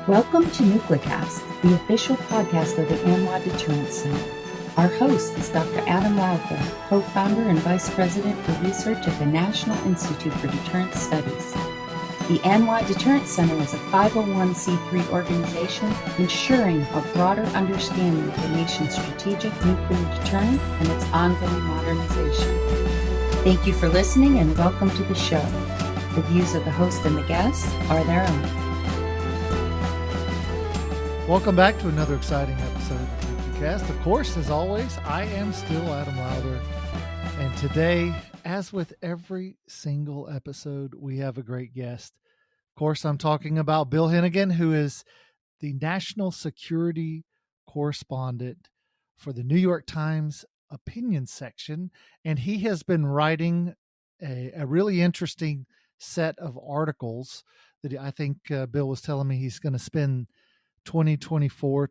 Welcome to NucleCast, the official podcast of the ANWA Deterrence Center. Our host is Dr. Adam Lowther, co-founder and vice president for research at the National Institute for Deterrence Studies. The ANWA Deterrence Center is a 501c3 organization ensuring a broader understanding of the nation's strategic nuclear deterrent and its ongoing modernization. Thank you for listening and welcome to the show. The views of the host and the guests are their own. Welcome back to another exciting episode of NucleCast. Of course, as always, I am still Adam Lowther. And today, as with every single episode, we have a great guest. Of course, I'm talking about Bill Hennigan, who is the national security correspondent for the New York Times opinion section. And he has been writing a really interesting set of articles that I think Bill was telling me he's going to spend 2024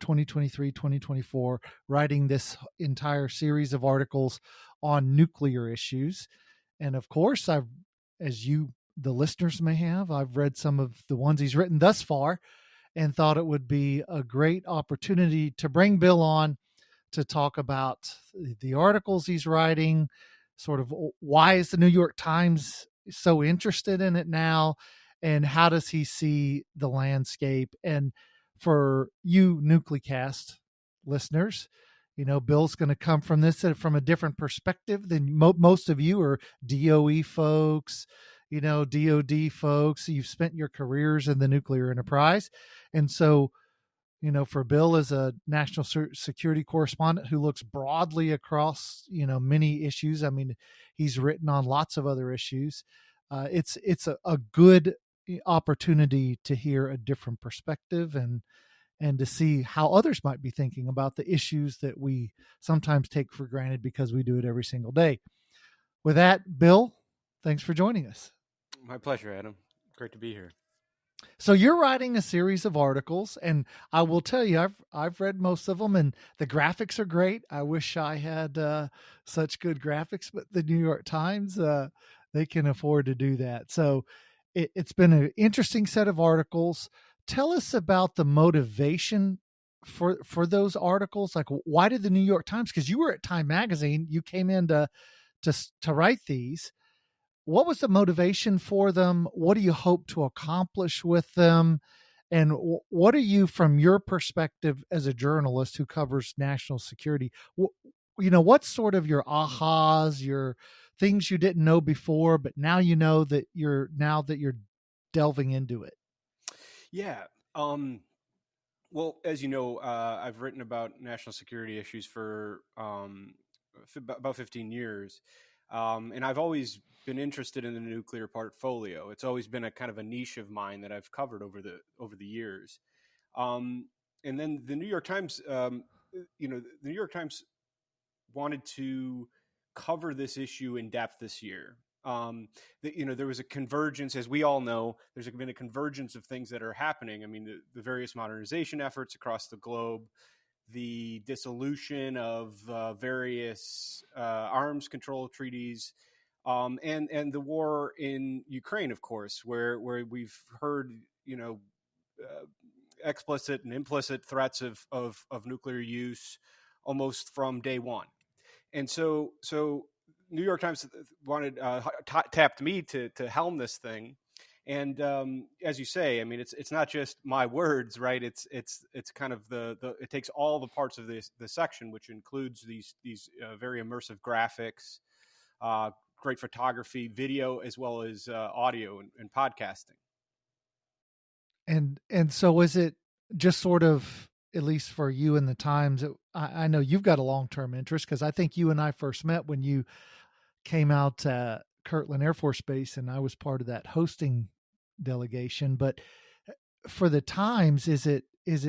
writing this entire series of articles on nuclear issues. And of course, as you, the listeners may have, I've read some of the ones he's written thus far and thought it would be a great opportunity to bring Bill on to talk about the articles he's writing, sort of why is the New York Times so interested in it now, and how does he see the landscape. And for you NucleCast listeners, you know, Bill's going to come from this from a different perspective than most of you are DOE folks, you know, DOD folks. You've spent your careers in the nuclear enterprise. And so, you know, for Bill as a national security correspondent who looks broadly across, you know, many issues. I mean, he's written on lots of other issues. It's a good opportunity to hear a different perspective and to see how others might be thinking about the issues that we sometimes take for granted because we do it every single day. With that, Bill, thanks for joining us. My pleasure, Adam. Great to be here. So you're writing a series of articles, and I will tell you, I've read most of them, and the graphics are great. I wish I had such good graphics, but the New York Times, they can afford to do that. So it's been an interesting set of articles. Tell us about the motivation for those articles. Like, why did the New York Times? Because you were at Time Magazine, you came in to write these. What was the motivation for them? What do you hope to accomplish with them? And what are you, from your perspective as a journalist who covers national security, you know, what's sort of your ahas, your things you didn't know before, but now you know that you're delving into it? Yeah. Well, as you know, I've written about national security issues for about 15 years. And I've always been interested in the nuclear portfolio. It's always been a kind of a niche of mine that I've covered over the years. And then the New York Times, the New York Times wanted to cover this issue in depth this year. There was a convergence, as we all know. There's been a convergence of things that are happening. I mean, the various modernization efforts across the globe, the dissolution of various arms control treaties, and the war in Ukraine, of course, where we've heard, explicit and implicit threats of nuclear use almost from day one. And so New York Times tapped me to helm this thing. And as you say, I mean, it's not just my words, right? It's kind of it takes all the parts of the section, which includes these very immersive graphics, great photography, video, as well as audio and podcasting. And so is it just sort of, at least for you in the Times, I know you've got a long-term interest, because I think you and I first met when you came out to Kirtland Air Force Base, and I was part of that hosting delegation. But for the Times, is it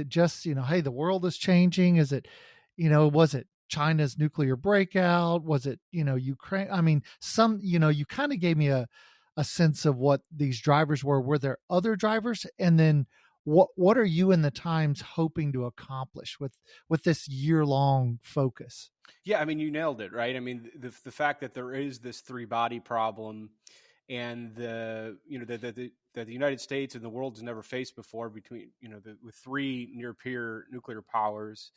just, hey, the world is changing? Is it, was it China's nuclear breakout? Was it, Ukraine? I mean, you kind of gave me a sense of what these drivers were. Were there other drivers? And then what are you in the Times hoping to accomplish with this year-long focus? Yeah, I mean, you nailed it, right? I mean, the fact that there is this three-body problem and that the United States and the world has never faced before, between with three near peer nuclear powers.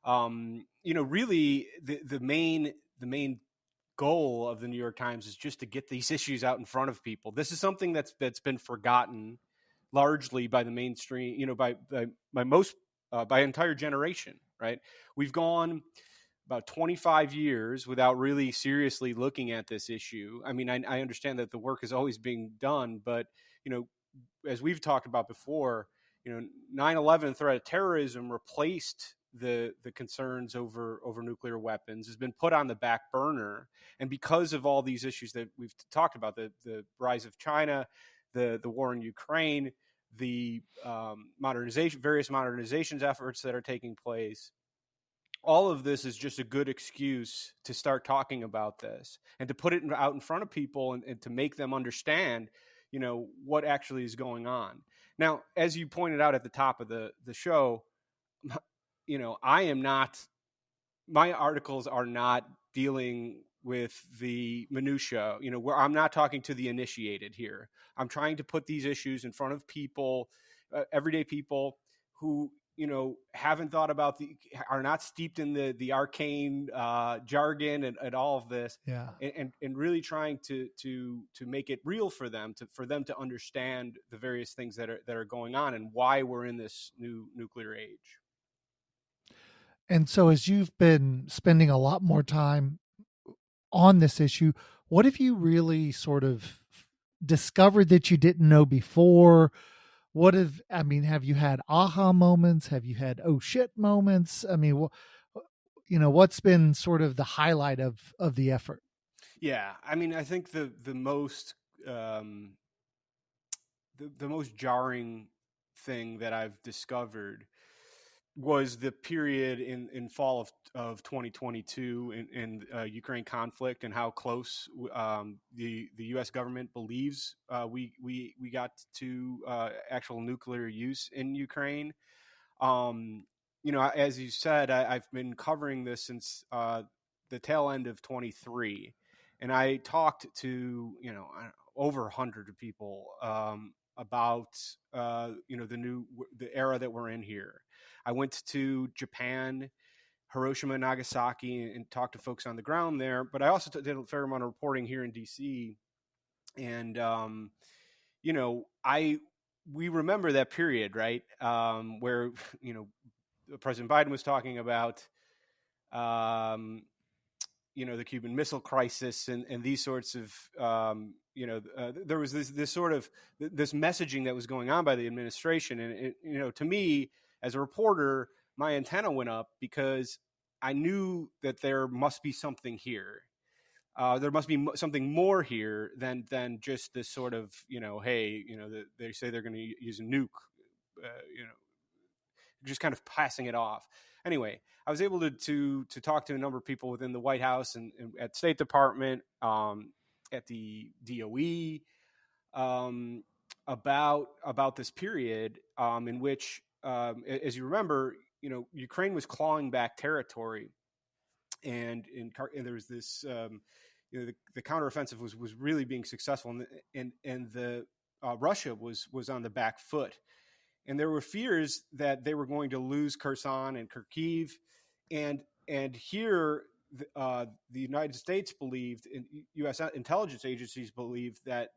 Really the main goal of the New York Times is just to get these issues out in front of people. This is something that's been forgotten largely by the mainstream, by most by entire generation, right? We've gone about 25 years without really seriously looking at this issue. I mean, I understand that the work is always being done, but you know, as we've talked about before, 9/11 threat of terrorism replaced the concerns over nuclear weapons, has been put on the back burner, and because of all these issues that we've talked about, the rise of China, the war in Ukraine, the various modernizations efforts that are taking place, all of this is just a good excuse to start talking about this and to put it out in front of people, and to make them understand, what actually is going on. Now, as you pointed out at the top of the show, I am not, my articles are not dealing with the minutia, where I'm not talking to the initiated here. I'm trying to put these issues in front of people, everyday people who, haven't thought about are not steeped in the arcane jargon and all of this. Yeah. And really trying to make it real for them, to understand the various things that are going on and why we're in this new nuclear age. And so, as you've been spending a lot more time on this issue, what have you really sort of discovered that you didn't know before? Have you had aha moments? Have you had oh shit moments? I mean, what's been sort of the highlight of the effort? Yeah, I mean, I think the most the most jarring thing that I've discovered was the period in fall of 2022 in Ukraine conflict, and how close the U.S. government believes we got to actual nuclear use in Ukraine. As you said, I've been covering this since the tail end of 23, and I talked to over 100 of people about the era that we're in here. I went to Japan, Hiroshima, Nagasaki, and talked to folks on the ground there. But I also did a fair amount of reporting here in DC, and we remember that period, right? Where President Biden was talking about the Cuban Missile Crisis and these sorts of there was this sort of this messaging that was going on by the administration, and to me as a reporter, my antenna went up because I knew that there must be something here. There must be something more here than just this sort of hey, they say they're going to use a nuke, just kind of passing it off. Anyway, I was able to talk to a number of people within the White House and at State Department, at the DOE, about this period in which, as you remember, Ukraine was clawing back territory, and there was this, the counteroffensive was really being successful, and the Russia was on the back foot. And there were fears that they were going to lose Kherson and Kharkiv, and here the United States believed, and U.S. intelligence agencies believed that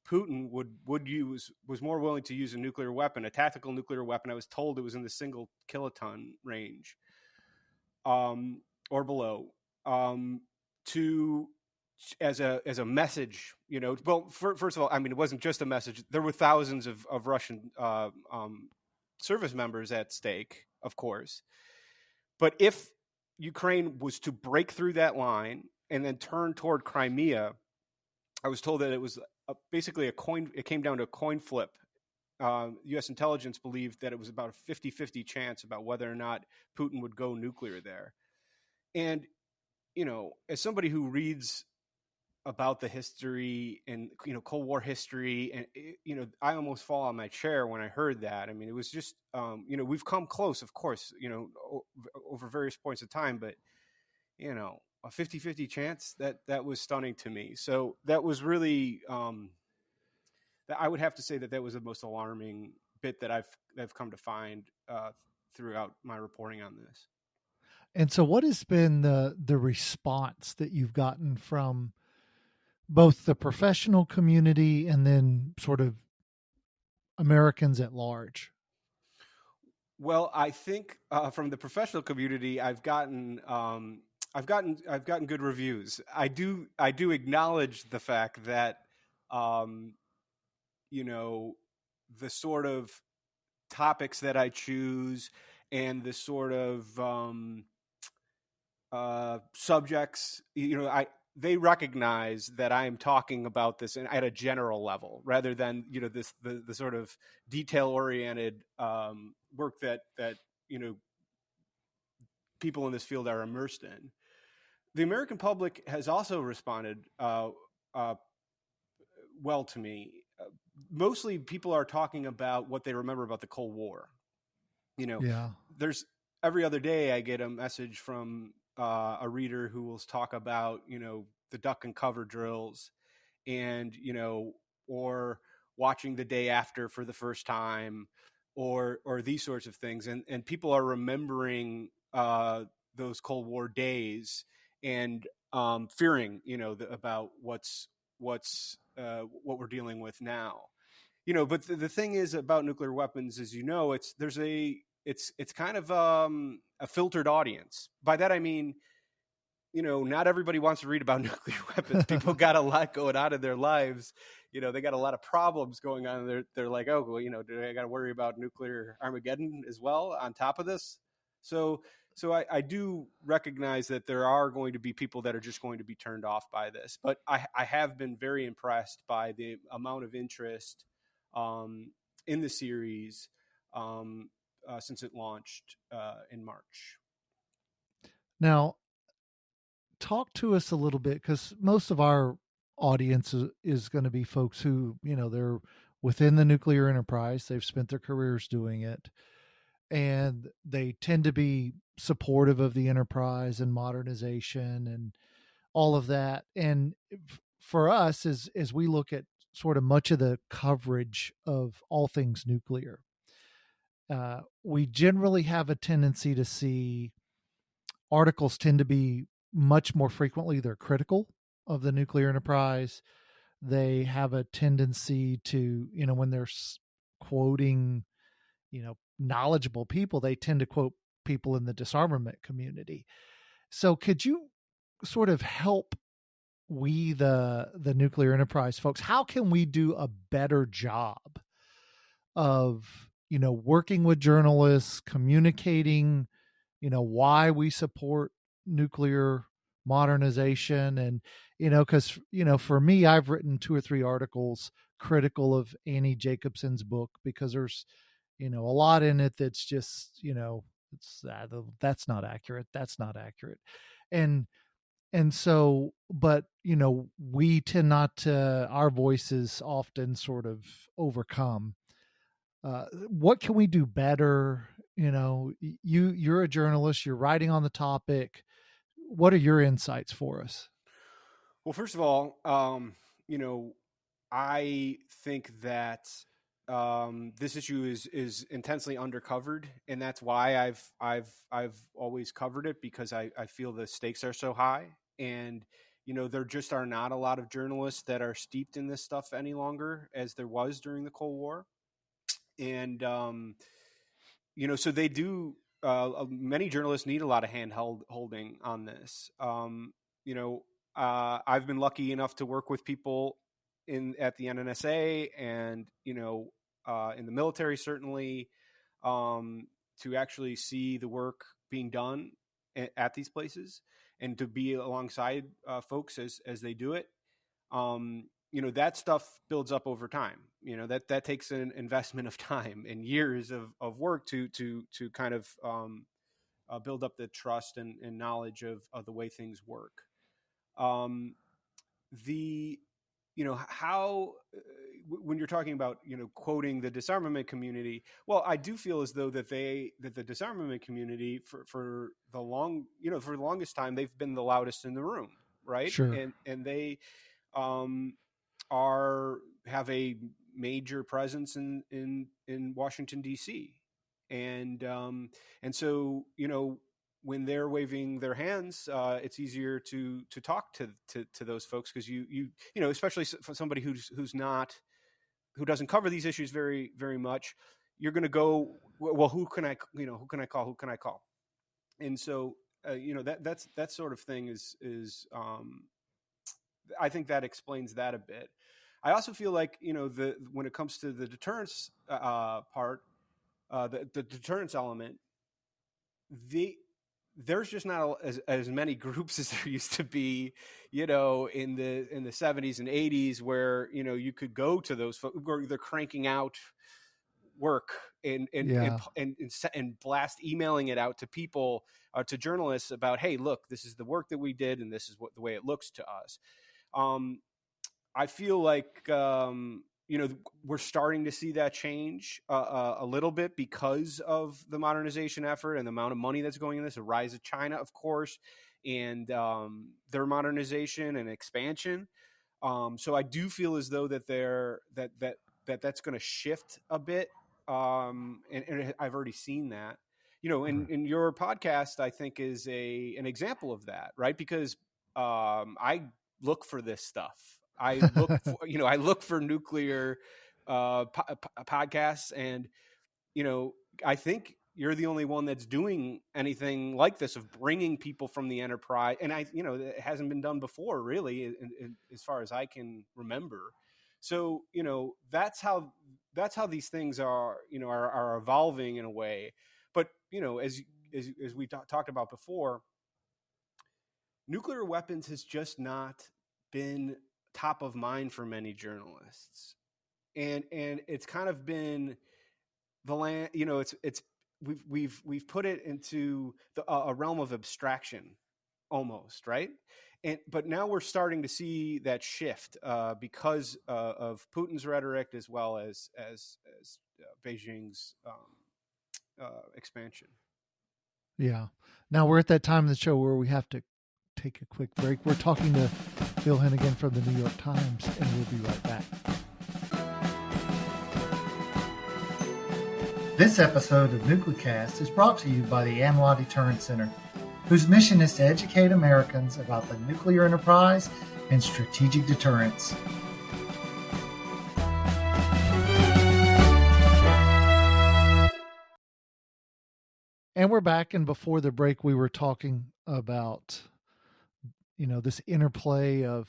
Putin was more willing to use a nuclear weapon, a tactical nuclear weapon. I was told it was in the single kiloton range, or below, as a message, well, first of all, I mean, it wasn't just a message. There were thousands of Russian service members at stake, of course. But if Ukraine was to break through that line and then turn toward Crimea, I was told that it was basically it came down to a coin flip. U.S. intelligence believed that it was about a 50-50 chance about whether or not Putin would go nuclear there. And, as somebody who reads about the history and Cold War history, and I almost fall on my chair when I heard that. I mean, it was just we've come close, of course, over various points of time, but a 50-50 chance, that was stunning to me. So that was really, I would have to say that was the most alarming bit that I've come to find throughout my reporting on this. And so, what has been the response that you've gotten from both the professional community and then sort of Americans at large? Well, I think from the professional community, I've gotten good reviews. I do acknowledge the fact that um, you know, the sort of topics that I choose and the sort of subjects, I they recognize that I am talking about this at a general level rather than the sort of detail oriented work that you know people in this field are immersed in. The American public has also responded uh, well to me. Mostly, people are talking about what they remember about the Cold War. You know, Yeah. there's every other day I get a message from a reader who will talk about the duck and cover drills, and or watching the day after for the first time, or these sorts of things, and people are remembering those Cold War days and fearing about what we're dealing with now. But the thing is about nuclear weapons is, it's kind of a filtered audience. By that I mean, not everybody wants to read about nuclear weapons. People got a lot going on in their lives. They got a lot of problems going on. They're like, oh, well, do I got to worry about nuclear Armageddon as well on top of this? So, I do recognize that there are going to be people that are just going to be turned off by this. But I have been very impressed by the amount of interest in the series since it launched in March. Now, talk to us a little bit, because most of our audience is going to be folks who, they're within the nuclear enterprise. They've spent their careers doing it, and they tend to be supportive of the enterprise and modernization and all of that. And for us, as we look at sort of much of the coverage of all things nuclear, we generally have a tendency to see articles tend to be much more frequently, they're critical of the nuclear enterprise. They have a tendency to, when they're quoting, knowledgeable people, they tend to quote people in the disarmament community. So could you sort of help we, the nuclear enterprise folks, how can we do a better job of, working with journalists, communicating, why we support nuclear modernization? And because for me, I've written 2 or 3 articles critical of Annie Jacobson's book, because there's a lot in it that's just it's that's not accurate, and so, but we tend not to, our voices often sort of overcome. What can we do better? You're a journalist, you're writing on the topic. What are your insights for us? Well, first of all, I think that this issue is intensely undercovered, and that's why I've always covered it, because I feel the stakes are so high, and there just are not a lot of journalists that are steeped in this stuff any longer, as there was during the Cold War, and so they do. Many journalists need a lot of hand holding on this. I've been lucky enough to work with people at the NNSA and in the military, certainly, to actually see the work being done at these places and to be alongside folks as they do it. That stuff builds up over time. That takes an investment of time and years of work to kind of build up the trust and knowledge of the way things work. The how when you're talking about, quoting the disarmament community, well, I do feel as though that the disarmament community for the longest time, they've been the loudest in the room, right? Sure. And they um, have a major presence in Washington D.C. And so, when they're waving their hands, it's easier to talk to those folks, because especially for somebody who doesn't cover these issues very very much. You're going to go, well, who can I call? And so, that sort of thing is I think that explains that a bit. I also feel like, when it comes to the deterrence part, the deterrence element, there's just not as many groups as there used to be, in the 70s and 80s, where you could go to those folks where they're cranking out work and blast emailing it out to people, to journalists, about, hey, look, this is the work that we did, and this is the way it looks to us. I feel like we're starting to see that change a little bit, because of the modernization effort and the amount of money that's going in this. The rise of China, of course, and their modernization and expansion. So I do feel as though that that's going to shift a bit, and I've already seen that. In your podcast, I think, is an example of that, right? Because I look for this stuff. I look for nuclear podcasts, and I think you're the only one that's doing anything like this, of bringing people from the enterprise, and it hasn't been done before, really, as far as I can remember. So that's how these things are evolving in a way. But as we talked about before, nuclear weapons has just not been top of mind for many journalists, and it's kind of been the land. We've put it into a realm of abstraction, almost, right? But now we're starting to see that shift, because of Putin's rhetoric, as well as Beijing's expansion. Yeah. Now we're at that time of the show where we have to take a quick break. We're talking to Phil Hennigan from the New York Times, and we'll be right back. This episode of NucleCast is brought to you by the ANWA Deterrence Center, whose mission is to educate Americans about the nuclear enterprise and strategic deterrence. And we're back, and before the break, we were talking about this interplay of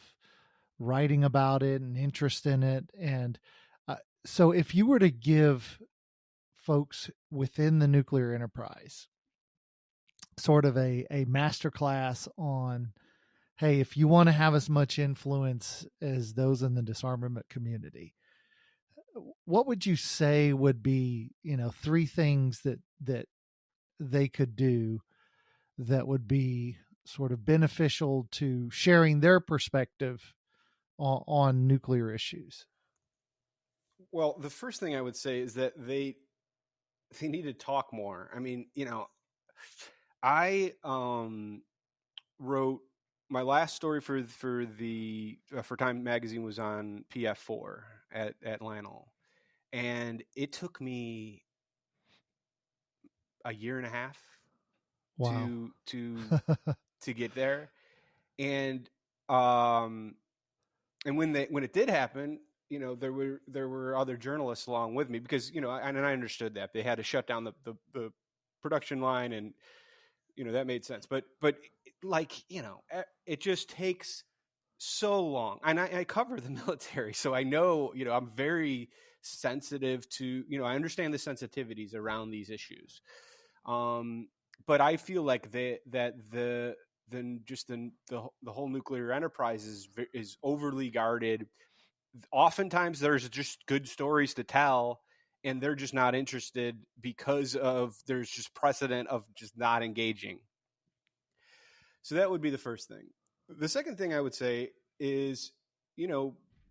writing about it and interest in it. And so if you were to give folks within the nuclear enterprise sort of a masterclass on, hey, if you want to have as much influence as those in the disarmament community, what would you say would be, three things that they could do that would be sort of beneficial to sharing their perspective on nuclear issues? Well, the first thing I would say is that they need to talk more. I mean, I wrote my last story for Time Magazine was on PF4 at Lanol, and it took me a year and a half Wow. to get there, and when it did happen, there were other journalists along with me, because and I understood that they had to shut down the production line, and that made sense. But it just takes so long, and I cover the military, so I know I'm very sensitive to I understand the sensitivities around these issues, but I feel like the whole nuclear enterprise is overly guarded. Oftentimes there's just good stories to tell, and they're just not interested because there's just precedent of just not engaging. So that would be the first thing. The second thing I would say is,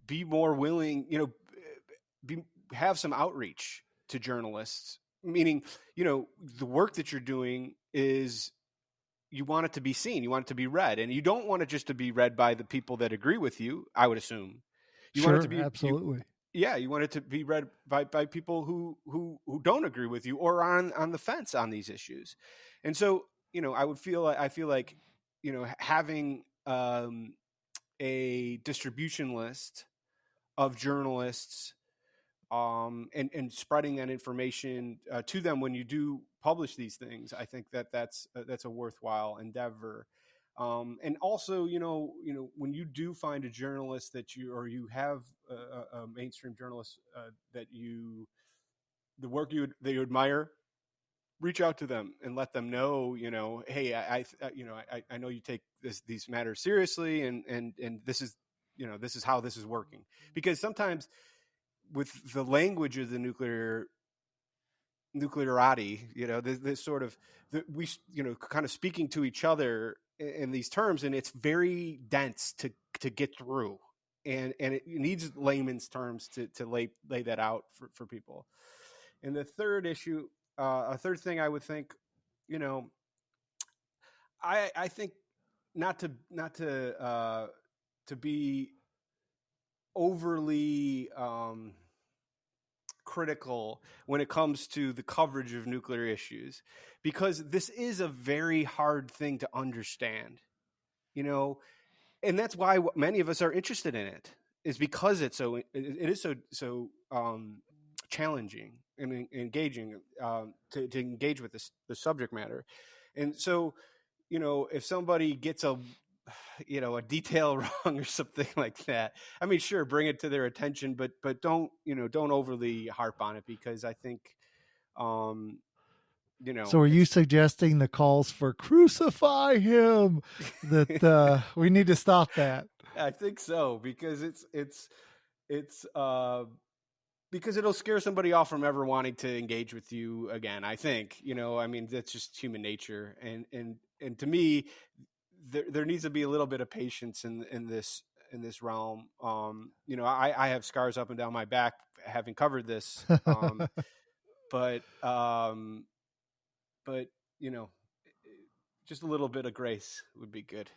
be more willing, have some outreach to journalists, meaning, the work that you're doing is, you want it to be seen, you want it to be read, and you don't want it just to be read by the people that agree with you, I would assume. You want it to Sure, be absolutely. you want it to be read by people who don't agree with you or are on the fence on these issues. And so, I feel like, having a distribution list of journalists, and spreading that information to them when you do publish these things, I think that's a worthwhile endeavor. And also, when you do find a journalist or you have a mainstream journalist that the work that you admire, reach out to them and let them know, hey, I know you take these matters seriously, and this is, this is how this is working. Because sometimes with the language of the nuclearati, this sort of, we, kind of speaking to each other in these terms, and it's very dense to get through, and it needs layman's terms to lay that out for people. And the third issue, a third thing I would think, I think not to be overly critical when it comes to the coverage of nuclear issues, because this is a very hard thing to understand, and that's why many of us are interested in it, is because it is so challenging and engaging, to engage with the subject matter. And so, if somebody gets a detail wrong or something like that, I mean, sure, bring it to their attention, but don't overly harp on it, because I think, So are you suggesting the calls for crucify him, that we need to stop that? I think so, because it's because it'll scare somebody off from ever wanting to engage with you again. I think, I mean, that's just human nature. And to me, there needs to be a little bit of patience in this realm. I have scars up and down my back having covered this. But just a little bit of grace would be good.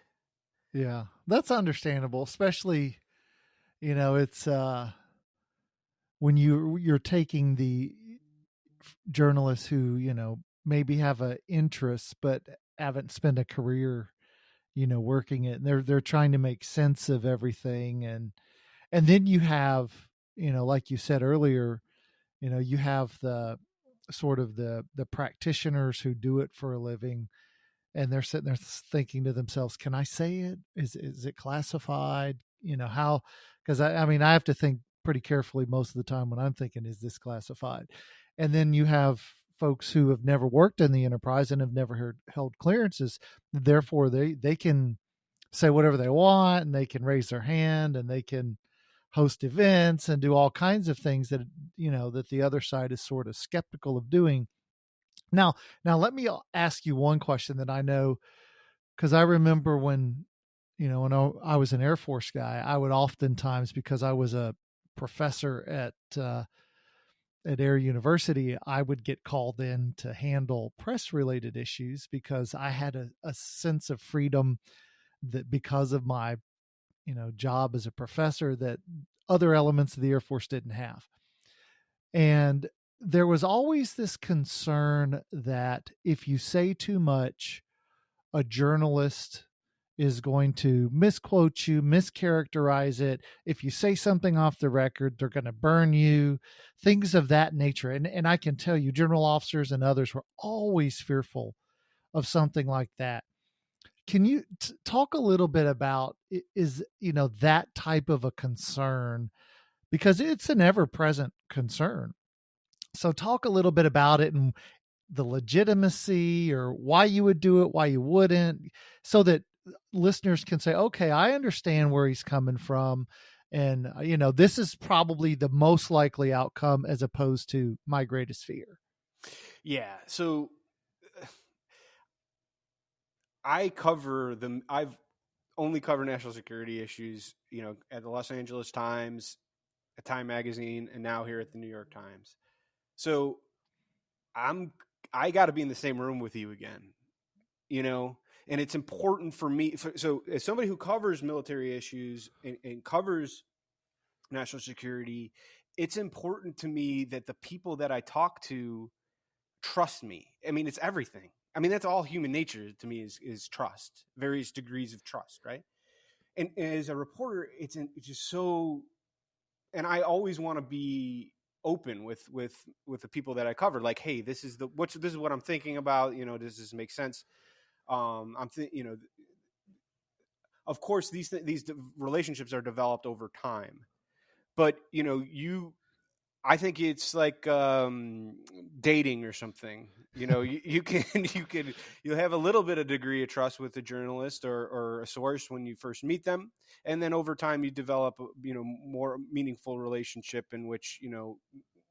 Yeah, that's understandable, especially, it's when you're taking the journalists who, maybe have a interest but haven't spent a career, working it, and they're trying to make sense of everything. And then you have, like you said earlier, you have the sort of the practitioners who do it for a living, and they're sitting there thinking to themselves, can I say it? Is it classified? How? Because I mean, I have to think pretty carefully most of the time when I'm thinking, is this classified? And then you have folks who have never worked in the enterprise and have never held clearances. Therefore, they can say whatever they want, and they can raise their hand, and they can host events and do all kinds of things that, that the other side is sort of skeptical of doing. Now let me ask you one question that I know, because I remember when I was an Air Force guy, I would oftentimes, because I was a professor at Air University, I would get called in to handle press related issues, because I had a sense of freedom, that because of my job as a professor, that other elements of the Air Force didn't have. And there was always this concern that if you say too much, a journalist is going to misquote you, mischaracterize it. If you say something off the record, they're going to burn you, things of that nature. And I can tell you, general officers and others were always fearful of something like that. Can you talk a little bit about, is that type of a concern, because it's an ever-present concern? So talk a little bit about it, and the legitimacy, or why you would do it, why you wouldn't, so that listeners can say, okay, I understand where he's coming from. And, this is probably the most likely outcome, as opposed to my greatest fear. Yeah. So I've only covered national security issues, at the Los Angeles Times, at Time Magazine, and now here at the New York Times. So I got to be in the same room with you again, you know. And it's important for me. So as somebody who covers military issues and covers national security, it's important to me that the people that I talk to trust me. I mean, it's everything. I mean, that's all human nature to me is trust, various degrees of trust, right? And as a reporter, it's just so, and I always want to be open with the people that I cover. Like, hey, this is what I'm thinking about. You know, does this make sense? You know, of course, these relationships are developed over time, but you know, I think it's like dating or something. You know, you can you'll have a little bit of degree of trust with a journalist or a source when you first meet them, and then over time you develop more meaningful relationship in which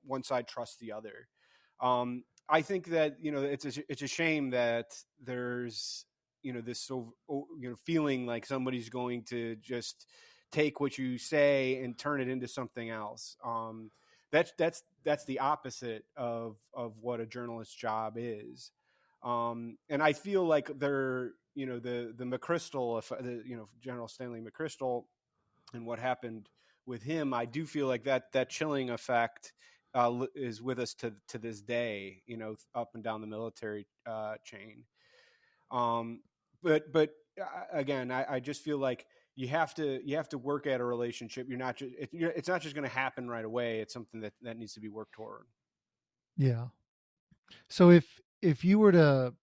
one side trusts the other. I think that it's a shame that there's this feeling like somebody's going to just take what you say and turn it into something else. That's the opposite of what a journalist's job is. And I feel like the McChrystal, General Stanley McChrystal, and what happened with him, I do feel like that chilling effect is with us to this day, up and down the military chain. But again, I just feel like you have to work at a relationship. It's not just going to happen right away. It's something that needs to be worked toward. Yeah. So if you were to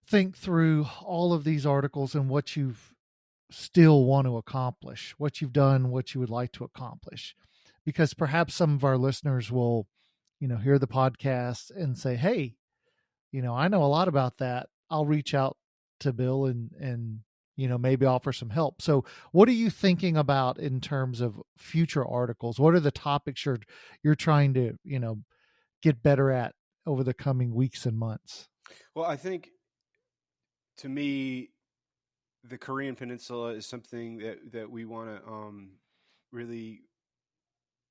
think through all of these articles and what you've still want to accomplish, what you've done, what you would like to accomplish, because perhaps some of our listeners will, hear the podcast and say, "Hey, I know a lot about that. I'll reach out to Bill and maybe offer some help." So, what are you thinking about in terms of future articles? What are the topics you're trying to get better at over the coming weeks and months? Well, I think, to me, the Korean Peninsula is something that we want to really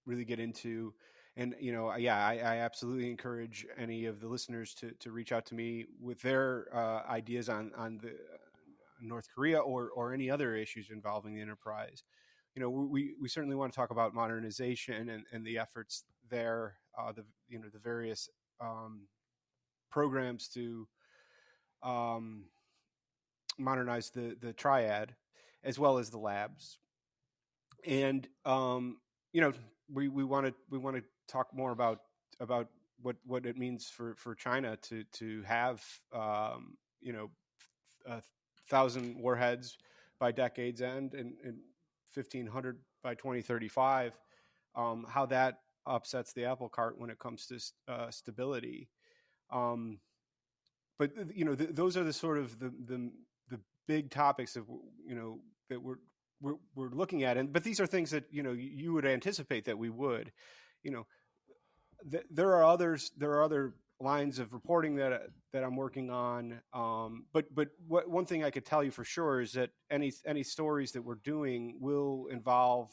really get into. And I absolutely encourage any of the listeners to reach out to me with their ideas on the North Korea or any other issues involving the enterprise. We certainly want to talk about modernization and the efforts there, the various programs to modernize the triad, as well as the labs. And we want to talk more about what it means for China to have 1,000 warheads by decade's end and 1,500 by 2035. How that upsets the apple cart when it comes to stability. But those are the sort of the big topics of that we're looking at. But these are things that you would anticipate that we would. There are other lines of reporting that I'm working on. But one thing I could tell you for sure is that any stories that we're doing will involve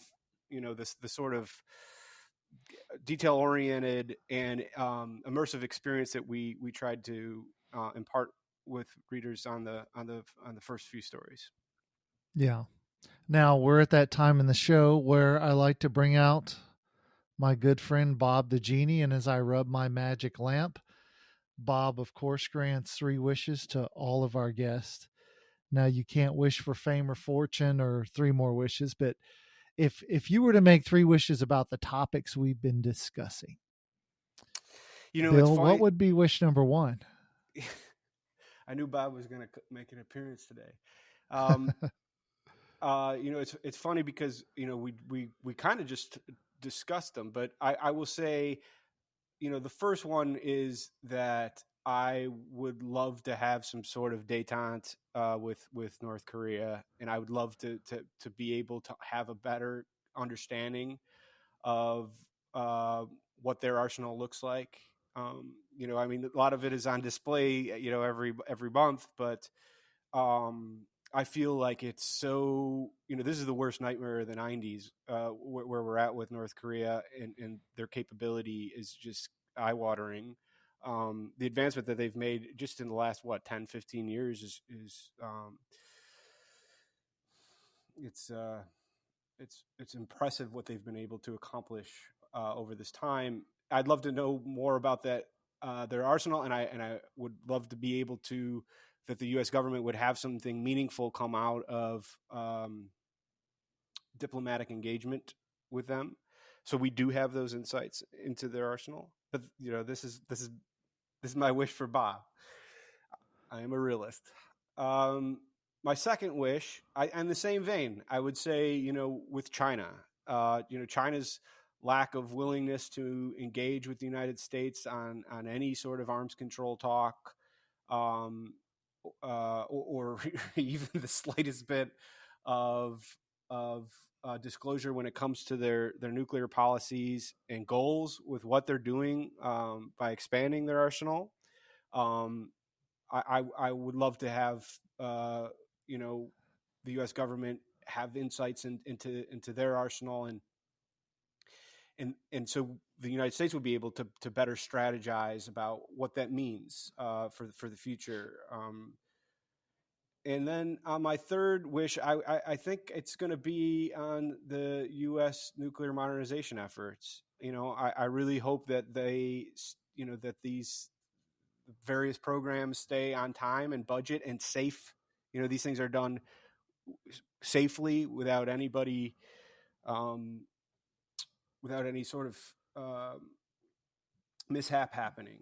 the sort of detail oriented and immersive experience that we tried to impart with readers on the first few stories. Yeah. Now we're at that time in the show where I like to bring out my good friend Bob the Genie, and as I rub my magic lamp, Bob, of course, grants 3 wishes to all of our guests. Now, you can't wish for fame or fortune or 3 more wishes, but if you were to make 3 wishes about the topics we've been discussing, it's Bill, funny. what would be wish number 1? I knew Bob was going to make an appearance today. It's funny because we kind of just discussed them, but I will say, the first one is that I would love to have some sort of détente with North Korea, and I would love to be able to have a better understanding of what their arsenal looks like. I mean, a lot of it is on display, every month, but I feel like it's so, this is the worst nightmare of the 90s, where we're at with North Korea, and their capability is just eye-watering. The advancement that they've made just in the last, 10, 15 years is it's impressive what they've been able to accomplish over this time. I'd love to know more about that, their arsenal, and I would love to be able to, that the U.S. government would have something meaningful come out of diplomatic engagement with them, so we do have those insights into their arsenal. But this is my wish for Bob. I am a realist. My second wish, in the same vein, I would say, with China, China's lack of willingness to engage with the United States on any sort of arms control talk, or even the slightest bit of disclosure when it comes to their nuclear policies and goals with what they're doing by expanding their arsenal. I would love to have the U.S. government have insights into their arsenal, and so the United States would be able to better strategize about what that means for the future. And then my third wish, I think it's going to be on the U.S. nuclear modernization efforts. I really hope that that these various programs stay on time and budget and safe. These things are done safely without anybody, without any sort of mishap happening.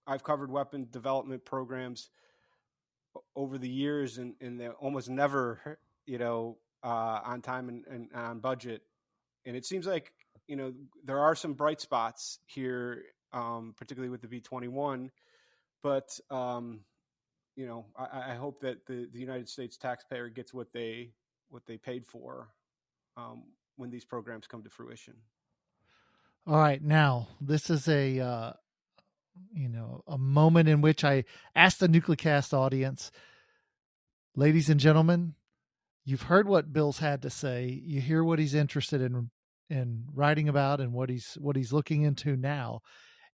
I've covered weapon development programs over the years, and they're almost never, on time and on budget. And it seems like, there are some bright spots here, particularly with the B-21, but I hope that the United States taxpayer gets what they paid for when these programs come to fruition. All right, now this is a moment in which I ask the NucleCast audience, ladies and gentlemen, you've heard what Bill's had to say. You hear what he's interested in writing about and what he's looking into now.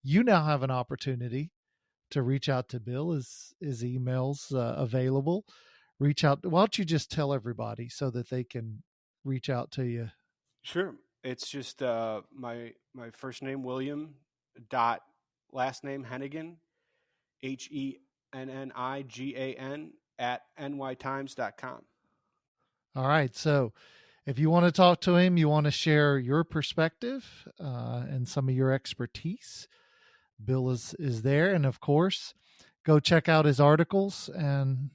You now have an opportunity to reach out to Bill. His email's available. Reach out. Why don't you just tell everybody so that they can reach out to you? Sure. It's just my first name, William, dot last name, Hennigan, HENNIGAN @nytimes.com. All right. So if you want to talk to him, you want to share your perspective and some of your expertise, Bill is there. And of course, go check out his articles. And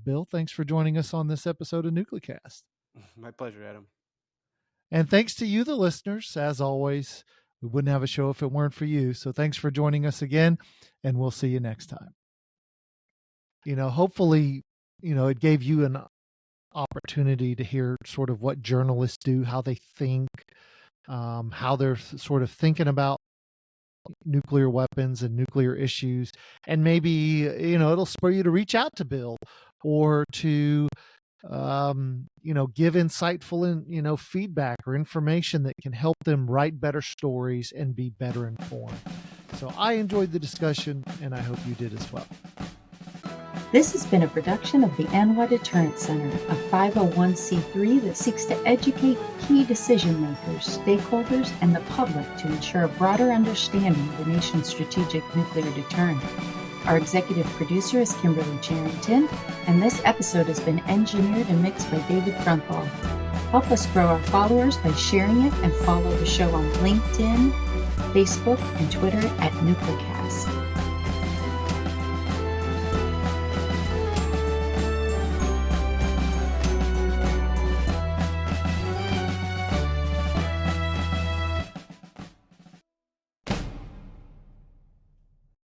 Bill, thanks for joining us on this episode of NucleCast. My pleasure, Adam. And thanks to you, the listeners. As always, we wouldn't have a show if it weren't for you. So thanks for joining us again, and we'll see you next time. Hopefully, it gave you an opportunity to hear sort of what journalists do, how they think, how they're sort of thinking about nuclear weapons and nuclear issues. And maybe, it'll spur you to reach out to Bill or to give insightful, feedback or information that can help them write better stories and be better informed. So I enjoyed the discussion, and I hope you did as well. This has been a production of the ANWA Deterrence Center, a 501c3 that seeks to educate key decision makers, stakeholders, and the public to ensure a broader understanding of the nation's strategic nuclear deterrent. Our executive producer is Kimberly Charrington, and this episode has been engineered and mixed by David Frunthal. Help us grow our followers by sharing it and follow the show on LinkedIn, Facebook, and Twitter @NucleCast.